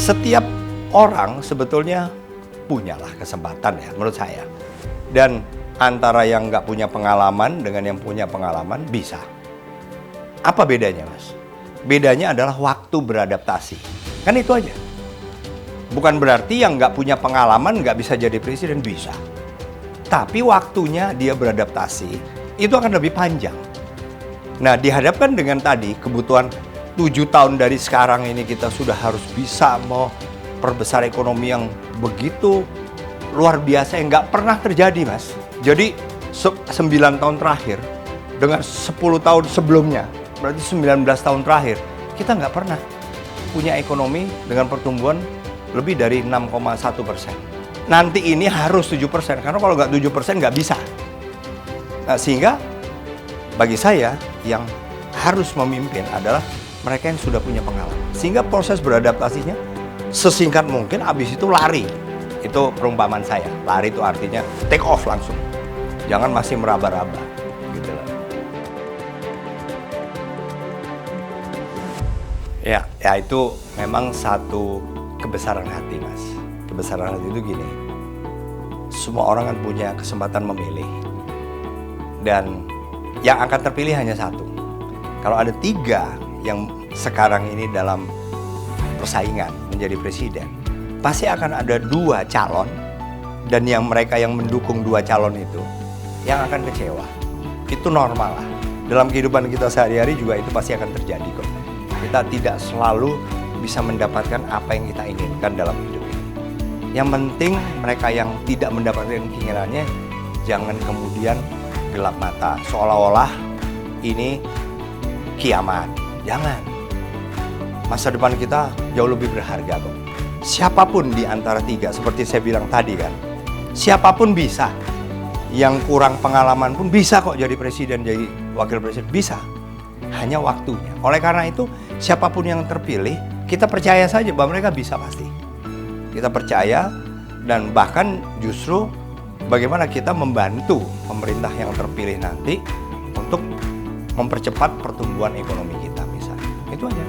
Setiap orang sebetulnya punyalah kesempatan ya menurut saya. Dan antara yang nggak punya pengalaman dengan yang punya pengalaman bisa. Apa bedanya, Mas? Bedanya adalah waktu beradaptasi. Kan itu aja. Bukan berarti yang nggak punya pengalaman nggak bisa jadi presiden, bisa. Tapi waktunya dia beradaptasi itu akan lebih panjang. Nah, dihadapkan dengan tadi kebutuhan 7 tahun dari sekarang ini kita sudah harus bisa mau perbesar ekonomi yang begitu luar biasa yang nggak pernah terjadi, Mas. Jadi 9 tahun terakhir dengan 10 tahun sebelumnya, berarti 19 tahun terakhir, kita nggak pernah punya ekonomi dengan pertumbuhan lebih dari 6,1%. Nanti ini harus 7%, karena kalau nggak 7% nggak bisa. Nah, sehingga bagi saya yang harus memimpin adalah mereka yang sudah punya pengalaman. Sehingga proses beradaptasinya sesingkat mungkin, habis itu lari. Itu perumpamaan saya. Lari itu artinya take off langsung. Jangan masih meraba-raba. Gitu lah. Ya itu memang satu kebesaran hati, Mas. Kebesaran hati itu gini. Semua orang kan punya kesempatan memilih. Dan yang akan terpilih hanya satu. Kalau ada 3 yang sekarang ini dalam persaingan menjadi presiden, pasti akan ada 2 calon, dan yang mereka yang mendukung 2 calon itu yang akan kecewa. Itu normal lah. Dalam kehidupan kita sehari-hari juga itu pasti akan terjadi kok. Kita tidak selalu bisa mendapatkan apa yang kita inginkan dalam hidup ini. Yang penting mereka yang tidak mendapatkan keinginannya jangan kemudian gelap mata seolah-olah ini kiamat. Jangan. Masa depan kita jauh lebih berharga kok. Siapapun di antara 3, seperti saya bilang tadi kan, siapapun bisa. Yang kurang pengalaman pun bisa kok jadi presiden, jadi wakil presiden, bisa. Hanya waktunya. Oleh karena itu, siapapun yang terpilih, kita percaya saja bahwa mereka bisa pasti. Kita percaya, dan bahkan justru bagaimana kita membantu pemerintah yang terpilih nanti untuk mempercepat pertumbuhan ekonomi kita misalnya. Itu aja.